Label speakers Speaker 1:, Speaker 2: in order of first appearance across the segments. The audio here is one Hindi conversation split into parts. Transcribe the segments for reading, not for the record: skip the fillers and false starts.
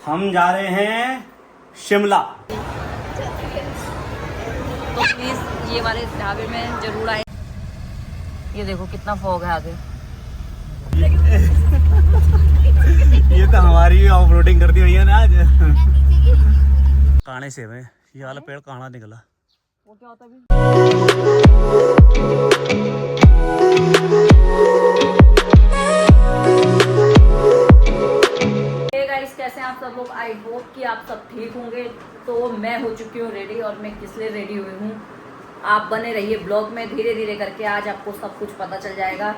Speaker 1: हम जा रहे हैं शिमला।
Speaker 2: तो प्लीज ये वाले ढाबे में जरूर आए। ये देखो कितना फॉग है आगे।
Speaker 1: ये तो हमारी ऑफ रोडिंग करती हुई है ना आज। काने से में ये वाला पेड़ काना निकला।
Speaker 2: वो क्या होता है गाइस, कैसे हैं आप सब लोग। आई होप कि आप सब ठीक होंगे। तो मैं हो चुकी हूँ रेडी, और मैं किस लिए रेडी हुई हूँ आप बने रहिए ब्लॉग में। धीरे धीरे करके आज आपको सब कुछ पता चल जाएगा।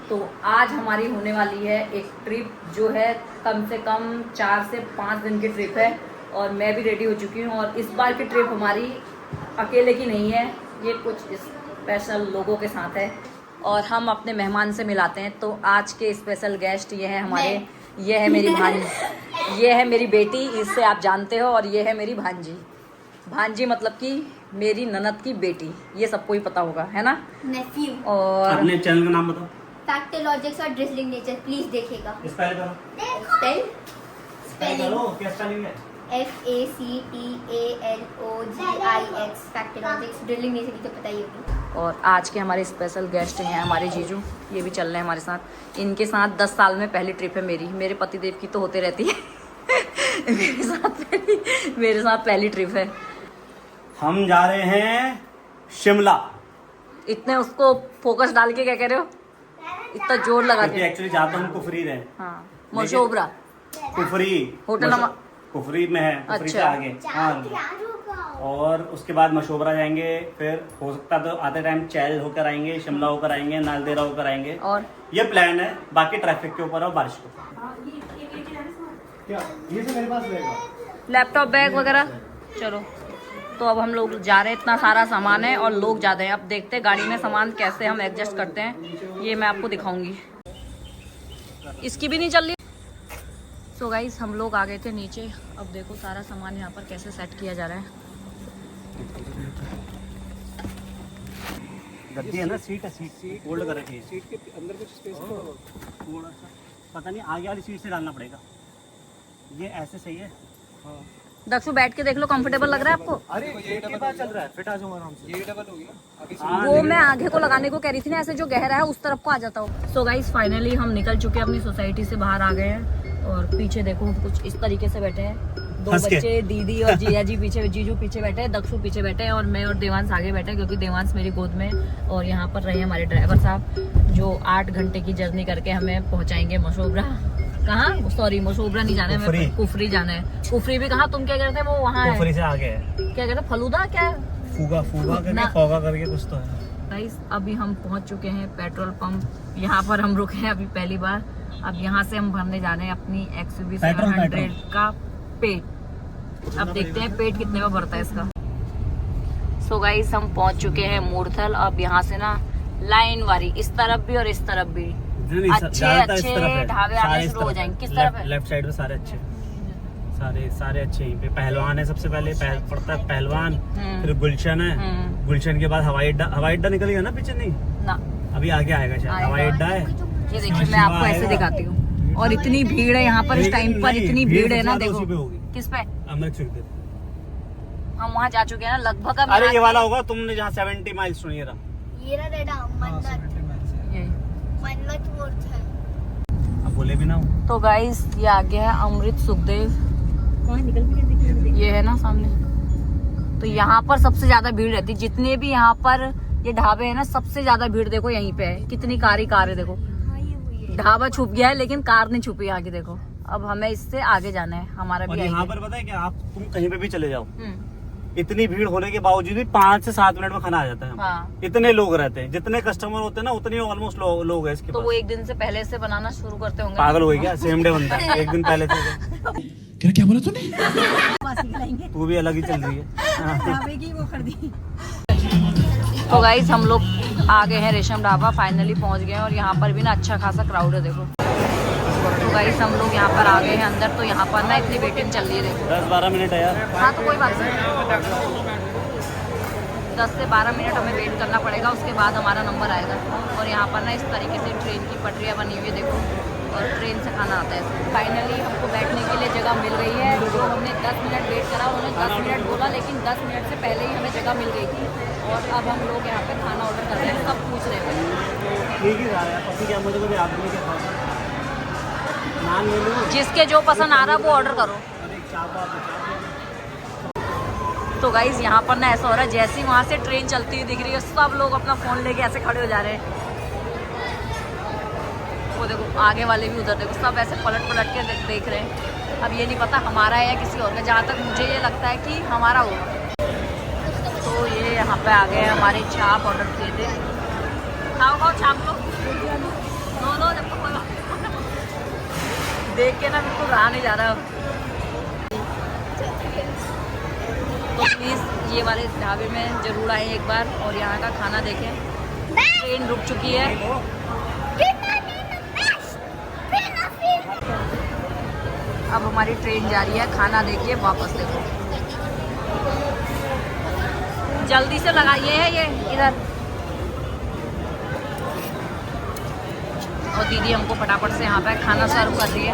Speaker 2: तो आज हमारी होने वाली है एक ट्रिप, जो है कम से कम 4 से 5 दिन की ट्रिप है, और मैं भी रेडी हो चुकी हूँ। और इस बार की ट्रिप हमारी अकेले की नहीं है, ये कुछ स्पेशल लोगों के साथ है, और हम अपने मेहमान से मिलाते हैं। तो आज के स्पेशल गेस्ट ये हैं हमारे, ये है मेरी भांजी, ये है मेरी बेटी, इससे आप जानते हो, और ये है मेरी भांजी। भांजी मतलब कि मेरी ननद की बेटी, ये सबको ही पता होगा, है ना।
Speaker 3: नेफ्यू।
Speaker 2: और
Speaker 1: अपने चैनल का नाम बताओ।
Speaker 3: फैक्टोलॉजिक्स और ड्रिजलिंग नेचर, प्लीज देखिएगा।
Speaker 1: स्पेल करो।
Speaker 3: स्पेलिंग
Speaker 1: क्या स्पेलिंग है?
Speaker 3: FACTALOGIX फैक्टोलॉजिक्स। ड्रिजलिंग नेचर की तो पता ही होगी।
Speaker 2: और आज के हमारे स्पेशल गेस्ट हैं हमारे जीजू, ये भी चल रहे हैं हमारे साथ। इनके साथ 10 साल में पहली ट्रिप है मेरी। मेरे पतिदेव की तो होते रहती है मेरे साथ पहली ट्रिप है।
Speaker 1: हम जा रहे हैं शिमला।
Speaker 2: इतने उसको फोकस डाल के क्या कह रहे हो, इतना जोर लगा के।
Speaker 1: एक्चुअली जाते हम कुफरी रहे।
Speaker 2: हाँ, मशोबरा
Speaker 1: कुफरी
Speaker 2: होटल
Speaker 1: कुफरी में है, कुफरी से आगे। हाँ, और उसके बाद मशोबरा जाएंगे, फिर हो सकता तो आते टाइम चैल होकर आएंगे, शिमला होकर आएंगे, नालदेहरा होकर आएंगे। और ये प्लान है, बाकी ट्रैफिक के ऊपर और बारिश के ऊपर। क्या ये तो मेरे पास रहेगा,
Speaker 2: लैपटॉप बैग वगैरह। चलो, तो अब हम लोग जा रहे हैं। इतना सारा सामान है और लोग ज़्यादा हैं। अब देखते हैं गाड़ी में सामान कैसे हम एडजस्ट करते हैं, ये मैं आपको दिखाऊंगी। इसकी भी नहीं चल रही। सो गाइस, हम लोग आ गए थे नीचे। अब देखो सारा सामान यहाँ पर कैसे सेट किया जा रहा है।
Speaker 1: गद्दी है ना, सीट है, सीट होल्ड कर रखी है। सीट के अंदर कुछ स्पेस थोड़ा सा, पता नहीं आगे वाली सीट से डालना पड़ेगा। ये ऐसे सही है। हाँ।
Speaker 2: दक्षु बैठ के देख लो, कंफर्टेबल लग रहा है आपको?
Speaker 1: अरे ये डबल चल रहा है, फिट आ जाऊंगा आराम से। ये डबल हो गया।
Speaker 2: वो मैं आगे को लगाने को कह रही थी ना, ऐसे जो गहरा है उस तरफ को आ जाता हूँ। सो गाइस, फाइनली हम निकल चुके हैं, अपनी सोसाइटी से बाहर आ गए हैं। और पीछे देखो कुछ इस तरीके से बैठे हैं 2 बच्चे, दीदी और जिया जी पीछे, जीजू पीछे बैठे हैं, दक्षु पीछे बैठे हैं, और मैं और देवांश आगे बैठे हैं, क्योंकि देवांश मेरी गोद में। और यहाँ पर रहे हमारे ड्राइवर साहब, जो 8 घंटे की जर्नी करके हमें पहुँचाएंगे मशोबरा। कहाँ? सॉरी, मशोबरा नहीं जाना है, हमें कुफरी जाना है। कुफरी भी कहाँ? तुम क्या कह रहे थे? वो वहाँ है,
Speaker 1: कुफरी से आगे है।
Speaker 2: क्या कहते हैं, फलूदा क्या है,
Speaker 1: फूगा करके, फोगा करके कुछ तो है।
Speaker 2: गाइस, अभी हम पहुंच चुके हैं पेट्रोल पंप। यहाँ पर हम रुके हैं अभी पहली बार। अब यहाँ से हम भरने जाने हैं अपनी XUV 700 का पेट। अब देखते हैं पेट कितने में भरता है इसका। सो गाइस, हम पहुंच चुके हैं मूर्थल। अब यहाँ से ना लाइन वारी, इस तरफ भी और इस तरफ भी अच्छे ढाबे आने शुरू हो जाएंगे। किस तरफ है?
Speaker 1: लेफ्ट साइड में सारे अच्छे, सारे अच्छे। यहीं पे पहलवान है, सबसे पहले पड़ता है पहलवान, फिर गुलशन है। गुलशन के बाद हवाई अड्डा निकल गया ना, पीछे नहीं ना, अभी आगे आएगा शायद। हवाई अड्डा है।
Speaker 2: ये देखिए, मैं आपको ऐसे दिखाती हूँ। और इतनी भीड़ है यहाँ पर इस टाइम पर, इतनी भीड़ है ना। देखो किस पे,
Speaker 1: अमृत सिद्धि।
Speaker 2: हम वहाँ जा चुके हैं ना लगभग।
Speaker 1: अरे ये वाला होगा, तुमने जहाँ 70 माइल्स सुनी रहा,
Speaker 3: ये रहा डेडा मन्नत मूर्त है।
Speaker 1: अब बोले भी ना।
Speaker 2: तो गाइस, ये आगे है अमृत सुखदेव, ये है ना सामने। तो यहाँ पर सबसे ज्यादा भीड़ रहती है। जितने भी यहाँ पर ये ढाबे है ना, सबसे ज्यादा भीड़ देखो यहीं पे है। कितनी कार है देखो। ढाबा छुप गया है लेकिन कार नहीं छुपी आगे देखो। अब हमें इससे आगे जाना है, हमारा भी।
Speaker 1: यहाँ पर पता है क्या, आप तुम कहीं पे भी चले जाओ, इतनी भीड़ होने के बावजूद भी 5 से 7 मिनट में खाना आ जाता है।
Speaker 2: हाँ।
Speaker 1: इतने लोग रहते हैं, जितने कस्टमर होते हैं ना, उतने ऑलमोस्ट लोग हैं इसके
Speaker 2: तो
Speaker 1: पास।
Speaker 2: वो एक दिन से पहले से बनाना शुरू करते होंगे।
Speaker 1: पागल हो गई क्या? सेम डे बनता है, एक दिन पहले से। क्या बोला तूने? तू भी अलग ही चल रही है।
Speaker 2: तो गाइस, हम लोग आ गए हैं रेशम ढाबा, फाइनली पहुंच गए हैं। और यहाँ पर भी ना अच्छा खासा क्राउड है देखो। तो गाइस, हम लोग यहाँ पर आ गए हैं अंदर। तो यहाँ पर ना इतनी वेटिंग चल रही है देखो।
Speaker 1: 10-12 मिनट है यार।
Speaker 2: हाँ, तो कोई बात नहीं, 10 से 12 मिनट हमें वेट करना पड़ेगा, उसके बाद हमारा नंबर आएगा। और यहाँ पर ना इस तरीके से ट्रेन की पटरियाँ बनी हुई है देखो, और ट्रेन से खाना आता है। फाइनली हमको बैठने के लिए जगह मिल गई है। जो हमने 10 मिनट वेट करा, उन्होंने 10 मिनट बोला, लेकिन 10 मिनट से पहले ही हमें जगह मिल गई थी। और अब हम लोग यहाँ पे खाना ऑर्डर कर रहे हैं, सब पूछ रहे हैं।
Speaker 1: ठीक ही रहा है, पति क्या मुझे याद नहीं क्या खाना, नान ले लो,
Speaker 2: जिसके जो पसंद आ रहा है वो ऑर्डर करो। तो गाइज यहाँ पर ना ऐसा हो रहा है जैसे ही वहाँ से ट्रेन चलती हुई दिख रही है, सब लोग अपना फ़ोन लेके ऐसे खड़े हो जा रहे हैं। वो देखो आगे वाले भी उधर देखो, सब ऐसे पलट पलट के देख रहे हैं। अब ये नहीं पता हमारा है या किसी और का, जहाँ तक मुझे ये लगता है कि हमारा होगा। तो ये यहाँ पे आ गए हमारे चाप ऑर्डर किए थे। खाओ खाओ चाप लो, नो जब तक देख के ना बिल्कुल रहा नहीं जा रहा। तो प्लीज़ ये वाले ढाबे में ज़रूर आए एक बार और यहाँ का खाना देखें। ट्रेन रुक चुकी है। अब हमारी ट्रेन जा रही है, खाना देखिए वापस देखो। जल्दी से लगाइए है ये इधर। और दीदी हमको फटाफट से यहाँ पे खाना सर्व कर रही है।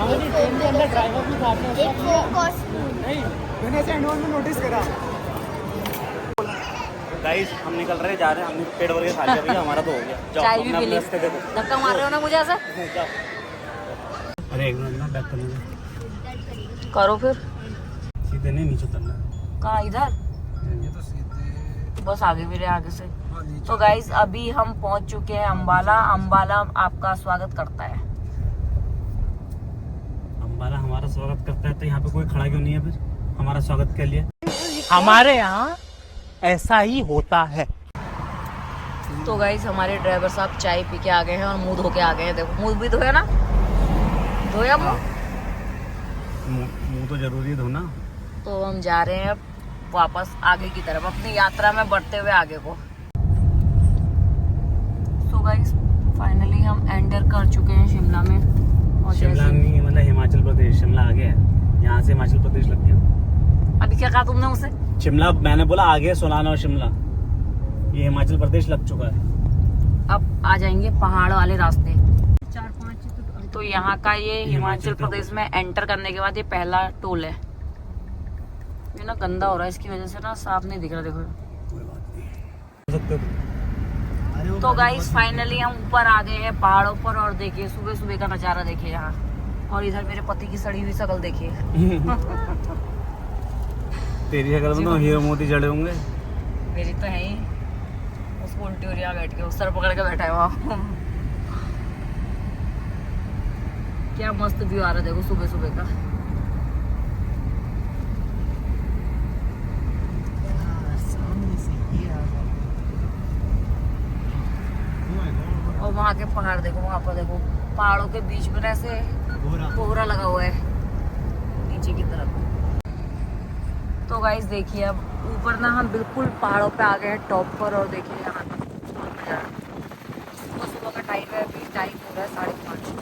Speaker 1: गाइस हम निकल रहे हैं, जा रहे हैं, हमने पेट भर के खा लिया भैया, हमारा तो हो गया।
Speaker 2: चाय भी पी ली। धक्का मार रहे हो ना मुझे ऐसे।
Speaker 1: अरे एक मिनट ना, बैक करने
Speaker 2: करो फिर।
Speaker 1: सीधे नहीं, नीचे करना।
Speaker 2: कहाँ इधर?
Speaker 1: ये तो सीधे
Speaker 2: बस आगे भी रहे आगे से। तो गाइज अभी हम पहुंच चुके हैं अम्बाला। अम्बाला आपका स्वागत करता है।
Speaker 1: अम्बाला हमारा स्वागत करता है, तो यहाँ पे कोई खड़ा क्यों नहीं है फिर हमारा स्वागत के लिए?
Speaker 4: हमारे यहाँ ऐसा ही होता है।
Speaker 2: तो गाइज हमारे ड्राइवर साहब चाय पी के आ गए हैं और मुंह धो के आ गए हैं। देखो मुंह भी धोया ना, धोया मुंह
Speaker 1: तो जरूरी है धोना।
Speaker 2: तो हम जा रहे हैं वापस आगे की तरफ, अपनी यात्रा में बढ़ते हुए आगे को। सो गाइस फाइनली हम एंटर कर चुके हैं शिमला में। और
Speaker 1: शिमला नहीं मतलब हिमाचल प्रदेश, शिमला आगे है, यहाँ से हिमाचल प्रदेश लग गया।
Speaker 2: अभी क्या कहा तुमने मुझसे?
Speaker 1: शिमला मैंने बोला आगे सोलान और शिमला, ये हिमाचल प्रदेश लग चुका है।
Speaker 2: अब आ जाएंगे पहाड़ वाले रास्ते। 4-5 तो यहाँ का ये हिमाचल प्रदेश में एंटर करने के बाद ये पहला टोल है। ये ना गंदा हो रहा है, इसकी वजह से ना साफ नहीं दिख रहा। देखो तो गाइस फाइनली हम ऊपर आ गए हैं पहाड़ों पर। और देखिए सुबह सुबह का नजारा देखिए यहाँ। और इधर मेरे पति की सड़ी हुई शकल देखिए।
Speaker 1: तेरी शकल में तो हीरो मोती जड़े होंगे।
Speaker 2: मेरी तो है ही, उसको उल्टी हो रही है बैठ के, उस सर पकड़ के बैठा है वहाँ। क्या मस्त व्यू आ रहा है देखो सुबह सुबह का। और वहाँ के पहाड़ देखो, वहाँ पर देखो पहाड़ों के बीच में ऐसे कोहरा लगा हुआ है नीचे की तरफ। तो गाइस देखिए अब ऊपर ना हम बिल्कुल पहाड़ों पे आ गए हैं टॉप पर। और देखिए यहाँ का नजारा। सुबह का टाइम है, अभी टाइम हो रहा है 5:30।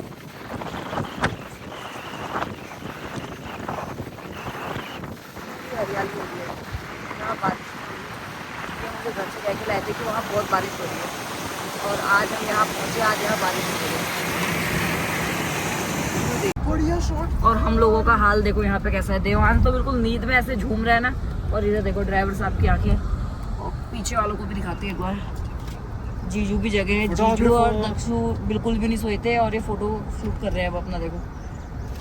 Speaker 2: हरियाली हो रही है यहाँ, बारिश हो रही है। मुझे घर से कह के लाए थे कि वहाँ बहुत बारिश हो रही है और आज हम यहाँ पहुँचे, आज यहाँ बारिश हो रही है। और हम लोगों का हाल देखो यहाँ पे कैसा है। देवान तो बिल्कुल नींद में ऐसे झूम रहा है ना। और इधर देखो ड्राइवर साहब की आंखें। और पीछे वालों को भी दिखाते हैं एक बार। जीजू भी जगह है, जीजू और दक्षु बिल्कुल भी नहीं सोए थे और ये फोटो शूट कर रहे हैं अब अपना देखो।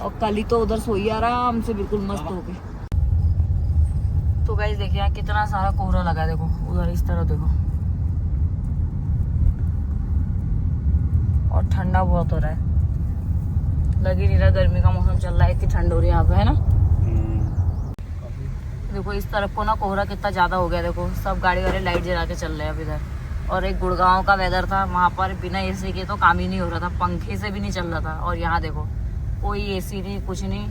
Speaker 2: और कली तो उधर सोई आराम से बिल्कुल मस्त होके। तो गाइस देखिए यहाँ कितना सारा कोहरा लगा है देखो, उधर इस तरह देखो। और ठंडा बहुत हो रहा है, लग ही नहीं रहा गर्मी का मौसम चल रहा है, इतनी ठंड हो रही है यहाँ पे है ना। देखो इस तरफ को ना कोहरा कितना ज्यादा हो गया। देखो सब गाड़ी वाले लाइट जला के चल रहे हैं अब इधर। और एक गुड़गांव का वेदर था, वहाँ पर बिना एसी के तो काम ही नहीं हो रहा था, पंखे से भी नहीं चल रहा था। और यहाँ देखो कोई एसी नहीं, कुछ नहीं,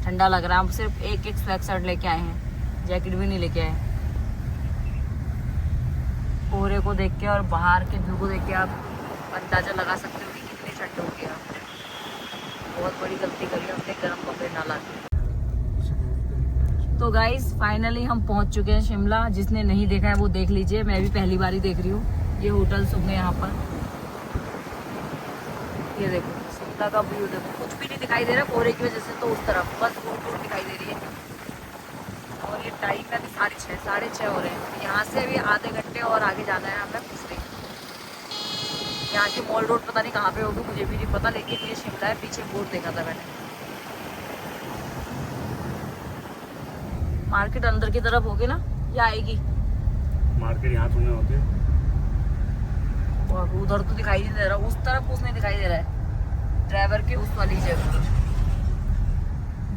Speaker 2: ठंडा लग रहा है। हम सिर्फ एक स्वेट शर्ट लेके आए हैं, जैकेट भी नहीं लेके आए। कोहरे को देख के और बाहर के व्यू को देख के आप अंदाजा लगा सकते हो कि कितनी ठंड होगी। बहुत बड़ी गलती करी हमने गर्म कपड़े ना लाके। तो गाइस फाइनली हम पहुंच चुके हैं शिमला। जिसने नहीं देखा है वो देख लीजिए, मैं भी पहली बार ही देख रही हूँ। ये होटल सुबह यहाँ पर, ये देखो शिमला का व्यू देखो। कुछ भी नहीं दिखाई दे रहा कोहरे की वजह से, तो उस तरफ बस रोड दिखाई दे रही है। टाइम है अभी 6:30 हो रहे हैं। यहाँ से अभी आधे घंटे और आगे जाना है हमें कुफरी। यहाँ की मॉल रोड पता नहीं कहाँ पे होगी, मुझे भी नहीं पता, लेकिन ये शिमला है। पीछे बोर्ड देखा था मैंने। मार्केट अंदर की तरफ होगी ना या आएगी?
Speaker 1: मार्केट यहाँ सुने होते,
Speaker 2: और उधर तो दिखाई नहीं दे रहा, उस तरफ कुछ नहीं दिखाई दे रहा है। ड्राइवर के उस वाली जगह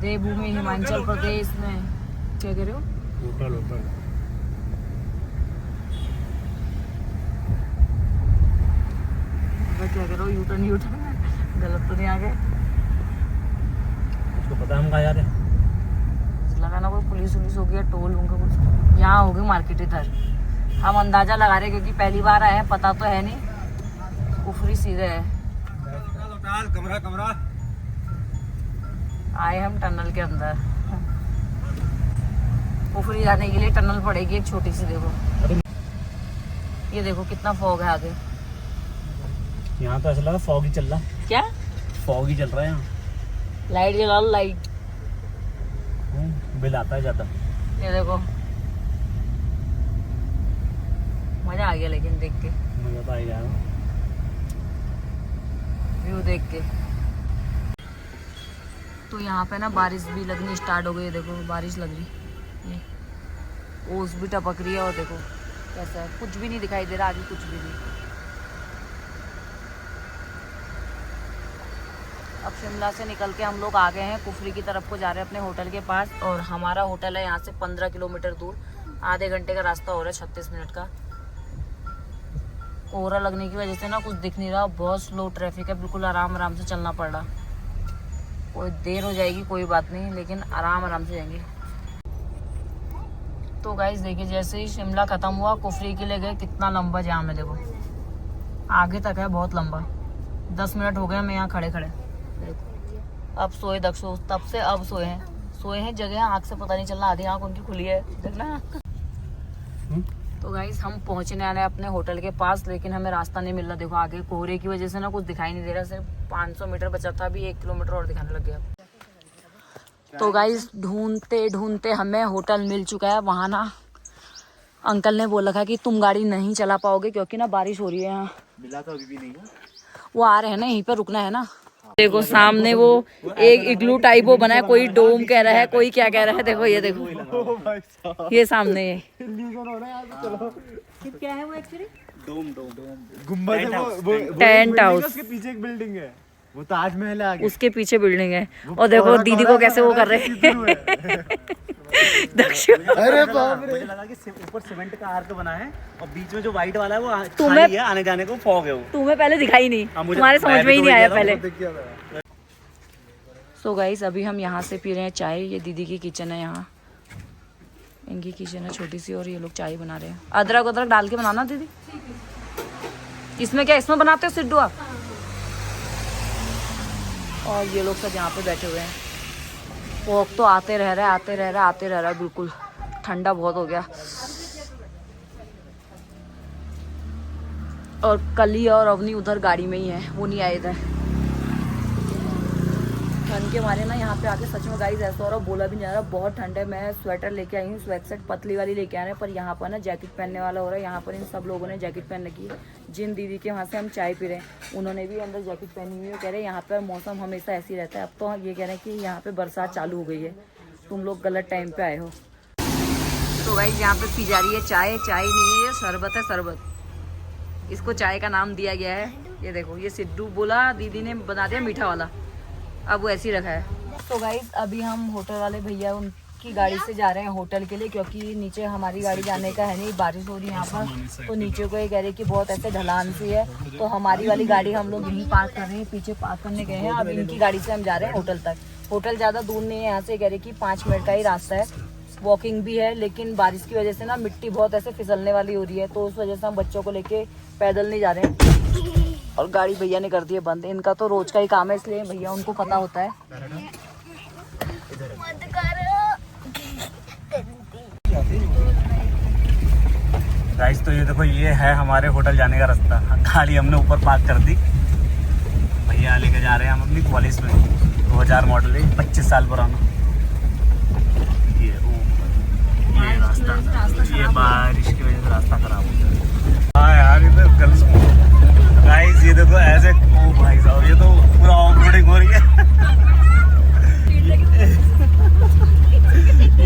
Speaker 2: देवभूमि हिमाचल प्रदेश में। क्या कह रहे हो?
Speaker 1: होटल होटल
Speaker 2: क्या करो, यूटर्न गलत तो नहीं आ गए?
Speaker 1: उसको पता हम कहाँ जा रहे हैं।
Speaker 2: लगा ना कोई पुलिस वुलिस हो गया, टोल होगा कुछ। यहाँ होगी मार्केट इधर। हम अंदाजा लगा रहे क्योंकि पहली बार आए हैं, पता तो है नहीं। कुफरी सीधे है।
Speaker 1: कमरा
Speaker 2: आए हम टनल के अंदर। कुफरी जाने के लिए टनल पड़ेगी एक छोटी सी। देखो ये देखो कितना फॉग है आगे।
Speaker 1: यहाँ तो ऐसा लगा फॉग ही चल रहा।
Speaker 2: क्या
Speaker 1: फॉग ही चल रहा है यहाँ।
Speaker 2: लाइट जला लो, लाइट।
Speaker 1: बिल आता है जाता।
Speaker 2: ये देखो मजा आ गया लेकिन देख के,
Speaker 1: मजा तो आ गया
Speaker 2: व्यू देख के। तो यहाँ पे ना बारिश भी लगनी स्टार्ट हो गई है। देखो बारिश लग रही, ये ओस भी टपक रही है। और देखो कैसा है, कुछ भी नहीं दिखाई दे रहा आगे, कुछ भी नहीं। अब शिमला से निकल के हम लोग आ गए हैं कुफरी की तरफ को, जा रहे हैं अपने होटल के पास। और हमारा होटल है यहाँ से 15 किलोमीटर दूर। आधे घंटे का रास्ता हो रहा है, 36 मिनट का। कोहरा लगने की वजह से ना कुछ दिख नहीं रहा, बहुत स्लो ट्रैफिक है, बिल्कुल आराम आराम से चलना पड़ रहा। कोई देर हो जाएगी कोई बात नहीं, लेकिन आराम आराम से जाएंगे। तो गाइस देखिए, जैसे ही शिमला खत्म हुआ कुफरी के लिए गए, कितना लंबा जाम है। देखो आगे तक है, बहुत लंबा। 10 मिनट हो गए हमें यहाँ खड़े खड़े। अब सोए दक्षो, तब से अब सोए हैं जगह आँख से पता नहीं चल रहा, आधी आँख उनकी खुली है, देखना। तो गाइस हम पहुंचने वाले हैं अपने होटल के पास, लेकिन हमें रास्ता नहीं मिल रहा। देखो आगे कोहरे की वजह से ना कुछ दिखाई नहीं दे रहा। सिर्फ 500 मीटर बचा था, अभी 1 किलोमीटर और दिखाने लग गया। तो गाइस ढूंढते ढूंढते हमें होटल मिल चुका है। वहाँ ना अंकल ने बोला था कि तुम गाड़ी नहीं चला पाओगे क्योंकि ना बारिश हो रही है यहाँ।
Speaker 1: मिला तो अभी भी नहीं है। वो
Speaker 2: आ रहे हैं ना, यहीं पर रुकना है ना। देखो सामने वो एक इग्लू टाइप वो बना है, कोई डोम कह रहा है, कोई क्या कह रहा है। देखो ये देखो, ये सामने क्या है वो एक्चुअली
Speaker 1: डोम
Speaker 5: गुम्बद है वो
Speaker 2: टेंट हाउस।
Speaker 5: उसके पीछे एक बिल्डिंग है, वो ताजमहल है आगे।
Speaker 2: उसके पीछे बिल्डिंग है। और देखो दीदी को कैसे वो कर रहे हैं।
Speaker 5: अरे बाप रे,
Speaker 1: मुझे लगा कि ऊपर सीमेंट का आर्क बना है और बीच में जो व्हाइट वाला है वो
Speaker 2: तुम्हें
Speaker 1: खाली है, आने जाने को फॉग है वो।
Speaker 2: तुम्हें पहले दिखाई नहीं, तुम्हारे समझ में ही नहीं आया पहले। सो गाइस अभी हम यहाँ से पी रहे हैं चाय। ये दीदी की किचन है, यहाँ इनकी किचन है छोटी सी, और ये लोग चाय बना रहे हैं। अदरक डाल के बनाना दीदी। इसमें क्या, इसमें बनाते हो सिड्डू आप? और ये लोग सब यहाँ पे बैठे हुए हैं। फॉग तो आते रह रहा है, बिल्कुल ठंडा बहुत हो गया। और कली और अवनी उधर गाड़ी में ही है, वो नहीं आए इधर। ठंड के मारे ना यहाँ पे आके सच में गाइस ऐसा हो रहा, बोला भी नहीं जा रहा, बहुत ठंड है। मैं स्वेटर लेके आई हूँ, स्वेटशर्ट पतली वाली लेके आ रहे हैं, पर यहाँ पर ना जैकेट पहनने वाला हो रहा है। यहाँ पर इन सब लोगों ने जैकेट पहन रखी है। जिन दीदी के वहाँ से हम चाय पी रहे हैं उन्होंने भी अंदर जैकेट पहनी हुई है। कह रहे हैं यहाँ पर मौसम हमेशा ऐसे ही रहता है। अब तो ये कह रहे हैं कि यहाँ पे बरसात चालू हो गई है, तुम लोग गलत टाइम पे आए हो। तो गाइस यहाँ पे पी जा रही है चाय। चाय नहीं है, ये शरबत है, शरबत। इसको चाय का नाम दिया गया है। ये देखो, ये सिड्डू बोला, दीदी ने बना दिया मीठा वाला, अब वो ऐसे ही रखा है। तो गाइस अभी हम होटल वाले भैया उनकी गाड़ी से जा रहे हैं होटल के लिए, क्योंकि नीचे हमारी गाड़ी जाने का है नहीं, बारिश हो रही है यहाँ पर। तो नीचे को ये कह रहे कि बहुत ऐसे ढलान सी है, तो हमारी वाली गाड़ी हम लोग यहीं पार्क कर रहे हैं, पीछे पार्क करने गए हैं। अब इनकी गाड़ी से हम जा रहे हैं होटल तक। होटल ज़्यादा दूर नहीं है यहाँ से, कह रहे कि 5 मिनट का ही रास्ता है, वॉकिंग भी है। लेकिन बारिश की वजह से ना मिट्टी बहुत ऐसे फिसलने वाली हो रही है, तो उस वजह से हम बच्चों को लेके पैदल नहीं जा रहे हैं। और गाड़ी भैया ने कर दी है बंद। इनका तो रोज का ही काम है, इसलिए भैया उनको पता होता है।
Speaker 1: गाइस तो ये देखो, ये है हमारे होटल जाने का रास्ता। गाड़ी हमने ऊपर पार्क कर दी, भैया लेके जा रहे हैं हम अपनी कॉलेज में। 2000 मॉडल है, 25 साल पुराना। ये देखो ऐसे, ओ भाई साहब ये तो पूरा ऑफ रोडिंग हो रही है।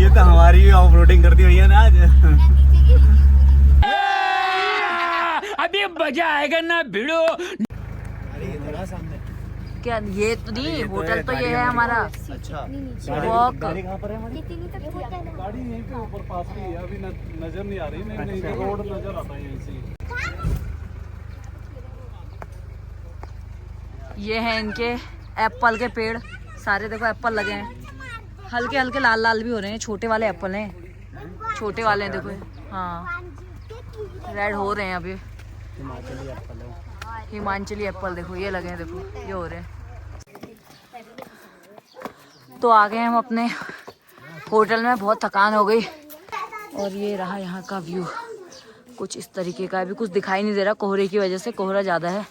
Speaker 1: ये तो हमारी भी ऑफ रोडिंग करती हुई है ना आज।
Speaker 4: अभी मजा आएगा ना भिड़ो।
Speaker 2: क्या ये तो नहीं, होटल तो ये है हमारा।
Speaker 5: अच्छा
Speaker 2: वॉक
Speaker 1: गाड़ी कहाँ पर है हमारी?
Speaker 5: गाड़ी यहीं पे ऊपर पास में है, अभी नजर नहीं आ रही। नहीं रोड नजर आता है यहीं से।
Speaker 2: ये है इनके एप्पल के पेड़, सारे देखो एप्पल लगे हैं, हल्के हल्के लाल लाल भी हो रहे हैं। छोटे वाले एप्पल हैं, छोटे वाले हैं देखो। हाँ रेड हो रहे हैं अभी। हिमाचली एप्पल देखो ये लगे हैं, देखो ये हो रहे हैं। तो आ गए हम अपने होटल में, बहुत थकान हो गई। और ये रहा यहाँ का व्यू, कुछ इस तरीके का। अभी कुछ दिखाई नहीं दे रहा कोहरे की वजह से, कोहरा ज़्यादा है।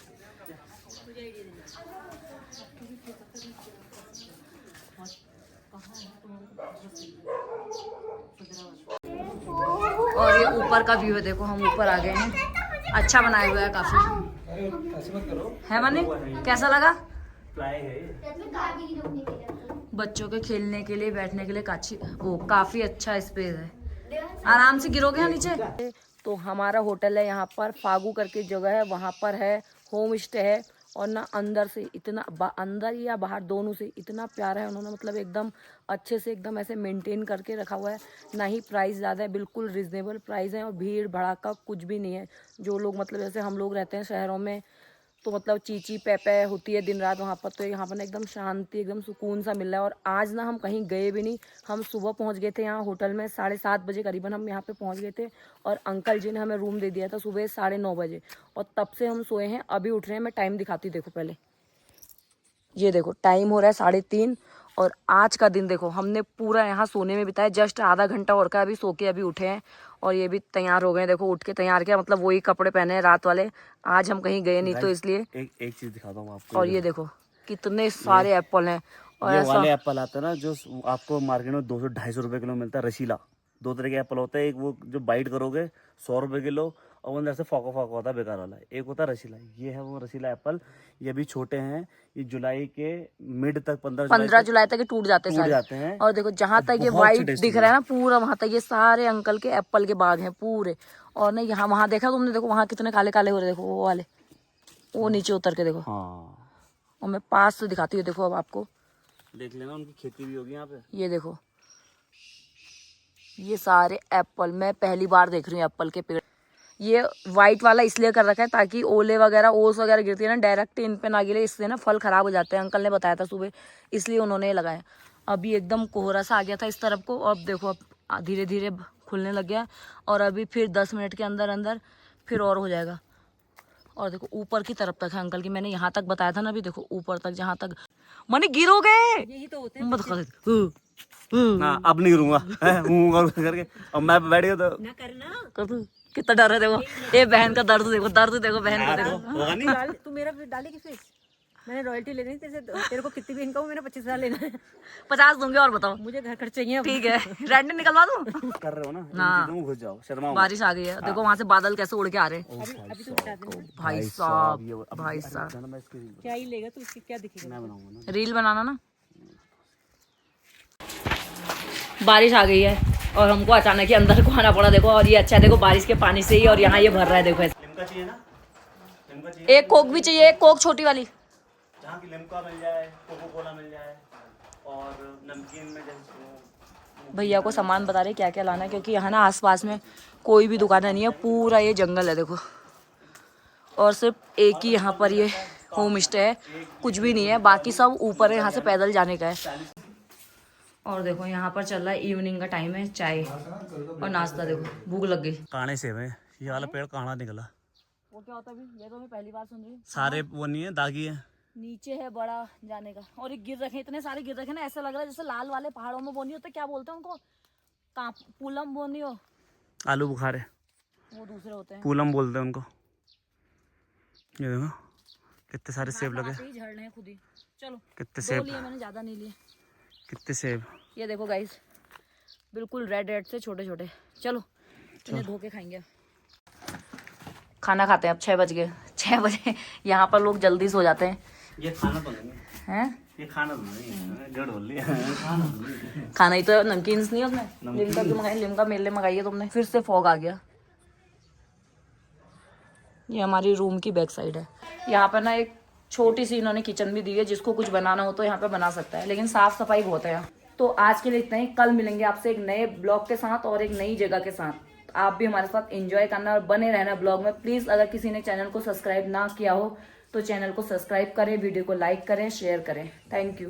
Speaker 2: और ये ऊपर का व्यू है, देखो हम ऊपर आ गए हैं। अच्छा बनाया हुआ है काफी, है मनी? कैसा लगा? बच्चों के खेलने के लिए, बैठने के लिए काफी अच्छा स्पेस है। आराम से गिरोगे यहाँ नीचे। तो हमारा होटल है यहाँ पर, फागू करके जगह है, वहाँ पर है होम स्टे है। और ना अंदर से इतना, अंदर या बाहर दोनों से इतना प्यारा है उन्होंने, मतलब एकदम अच्छे से एकदम ऐसे मेंटेन करके रखा हुआ है। ना ही प्राइस ज़्यादा है, बिल्कुल रिजनेबल प्राइस है। और भीड़ भड़ाका कुछ भी नहीं है। जो लोग मतलब जैसे हम लोग रहते हैं शहरों में, तो मतलब चीची पैपै होती है दिन रात वहाँ पर, तो यहाँ पर ना एकदम शांति, एकदम सुकून सा मिल रहा है। और आज ना हम कहीं गए भी नहीं, हम सुबह पहुँच गए थे यहाँ होटल में, 7:30 बजे करीबन हम यहाँ पे पहुँच गए थे। और अंकल जी ने हमें रूम दे दिया था सुबह 9:30 बजे, और तब से हम सोए हैं। अभी उठ रहे हैं, मैं टाइम दिखाती हूँ, देखो पहले ये देखो टाइम हो रहा है 3:30। और आज का दिन देखो हमने पूरा यहाँ सोने में बिताया, जस्ट आधा घंटा और का अभी सो के अभी उठे हैं। और ये भी तैयार हो गए, देखो उठ के तैयार किया, मतलब वही कपड़े पहने हैं रात वाले। आज हम कहीं गए नहीं तो इसलिए।
Speaker 1: एक चीज दिखाता हूँ आपको।
Speaker 2: और ये देखो कितने सारे एप्पल हैं। और
Speaker 1: ये
Speaker 2: ऐसा
Speaker 1: वाले एप्पल आते हैं ना जो आपको मार्केट में 200-250 रुपए किलो मिलता है, रसीला। दो तरह के एप्पल होते हैं, एक वो जो बाइट करोगे 100 रुपए किलो, और वो अंदर से फाका फाका होता है बेकार वाला। एक होता है रसीला, ये है वो रसीला एप्पल। ये भी छोटे हैं, ये जुलाई के मिड तक 15
Speaker 2: जुलाई तक ये टूट जाते
Speaker 1: हैं।
Speaker 2: और देखो जहाँ तक ये वाइट दिख रहा है ना पूरा, वहां तक ये सारे अंकल के एप्पल के बाग हैं पूरे। और ना यहाँ वहां देखा तुमने, देखो वहां कितने काले काले हो रहे, देखो वो वाले, वो नीचे उतर के देखो।
Speaker 1: हाँ
Speaker 2: और मैं पास से दिखाती हूँ, देखो अब आपको
Speaker 1: देख लेना, उनकी खेती भी होगी यहाँ पे।
Speaker 2: ये देखो ये सारे एप्पल, मैं पहली बार देख रही हूँ एप्पल के पेड़। ये वाइट वाला इसलिए कर रखा है ताकि ओले वगैरह, ओस वगैरह गिरती है ना, डायरेक्ट इन पे ना गिरे, इससे ना फल खराब हो जाते हैं। अंकल ने बताया था सुबह, इसलिए उन्होंने लगाया। अभी एकदम कोहरा सा आ गया था इस तरफ को, और अब देखो अब धीरे धीरे खुलने लग गया। और अभी फिर 10 मिनट के अंदर अंदर फिर और हो जाएगा। और देखो ऊपर की तरफ तक है अंकल की, मैंने यहाँ तक बताया था ना, अभी देखो ऊपर तक, जहाँ तक मनी गिरोगे। यही तो होते हैं।
Speaker 1: हाँ अब नहीं गिरूंगा करके। और मैं बैठ गया तो
Speaker 2: ना करना, कितना डर है देखो। ये बहन का दर्द देखो, बहन का देखो।
Speaker 1: होगा नहीं।
Speaker 6: तू मेरा डालेगी फिर, मैंने रॉयल्टी लेनी है तेरे से। तेरे को कितनी भी इनकम, मैंने 25,000 लेना है।
Speaker 2: 50 दूंगी, और बताओ।
Speaker 6: मुझे घर खर्च चाहिए।
Speaker 2: ठीक है, रेंट निकलवा दूं?
Speaker 1: कर रहे हो ना,
Speaker 2: ना
Speaker 1: घुस जाओ, शर्मा।
Speaker 2: बारिश आ गई है, देखो वहां से बादल कैसे उड़ के आ रहे हैं।
Speaker 6: अभी तू बता दे
Speaker 2: भाई साहब, भाई साहब
Speaker 6: क्या ही लेगा तू, उसकी क्या दिखेगा।
Speaker 1: मैं बनाऊंगा ना,
Speaker 2: रील बनाना ना। बारिश आ गई है और हमको अचानक ही अंदर को आना पड़ा, देखो। और ये अच्छा है, देखो बारिश के पानी से ही, और यहाँ ये भर रहा है, देखो ऐसे।
Speaker 1: लिम्का चाहिए ना, लिम्का चाहिए।
Speaker 2: एक कोक भी चाहिए, एक कोक छोटी वाली,
Speaker 1: जहाँ की लिम्का मिल जाए, कोको कोला मिल जाए, और नमकीन में जैसे।
Speaker 2: भैया को सामान बता रहे क्या क्या लाना है, क्योंकि यहाँ ना आसपास में कोई भी दुकान नहीं है, पूरा ये जंगल है देखो। और सिर्फ एक ही यहाँ पर ये होम स्टे है, कुछ भी नहीं है, बाकी सब ऊपर है, यहाँ से पैदल जाने का है। और देखो यहाँ पर चल रहा है, इवनिंग का टाइम है, चाय और नाश्ता। देखो भूख लग गई।
Speaker 1: काणे सेब है, ये वाला पेड़ काणा निकला।
Speaker 2: वो क्या होता है, ये तो मैं पहली बार सुन रही हूँ।
Speaker 1: सारे वो नहीं है, दागी है।
Speaker 2: नीचे है बड़ा जाने का, और ये गिर रखे, इतने सारे गिर रखे ना, ऐसा लग रहा है जैसे लाल वाले पहाड़ों में बोनी होते, क्या बोलते हैं उनको, पूलम बोनी हो।
Speaker 1: आलू बुखारे,
Speaker 2: वो दूसरे होते हैं,
Speaker 1: पूलम बोलते हैं उनको। ये देखो कितने सारे सेब लगे,
Speaker 2: झड़ रहे खुद ही। चलो
Speaker 1: कितने सेब
Speaker 2: लिए, मैंने ज्यादा नहीं लिए।
Speaker 1: कितने सेब।
Speaker 2: ये देखो गाइस, बिल्कुल रेड रेड से छोटे छोटे। चलो इन्हें धो के खाएंगे। खाना खाते हैं अब, 6 बज गए। 6 बजे यहाँ पर लोग जल्दी सो जाते हैं।
Speaker 1: ये खाना तो नहीं
Speaker 2: हैं
Speaker 1: ये खाना तो नहीं गड़ बोल लिया खाना तो नहीं।
Speaker 2: खाना ही तो नमकीन नहीं है उसमें। लिमका क्यों मंगाई? लिमका मेरे लिए मंगाई है तुमने। फिर से फॉग आ गया। ये हमारी रूम की बैक साइड है। यहाँ पर ना एक छोटी सी इन्होंने किचन भी दी है, जिसको कुछ बनाना हो तो यहाँ पे बना सकता है, लेकिन साफ सफाई बहुत है यहाँ। तो आज के लिए इतना ही। कल मिलेंगे आपसे एक नए ब्लॉग के साथ और एक नई जगह के साथ। आप भी हमारे साथ एंजॉय करना और बने रहना ब्लॉग में। प्लीज अगर किसी ने चैनल को सब्सक्राइब ना किया हो तो चैनल को सब्सक्राइब करें, वीडियो को लाइक करें, शेयर करें। Thank you.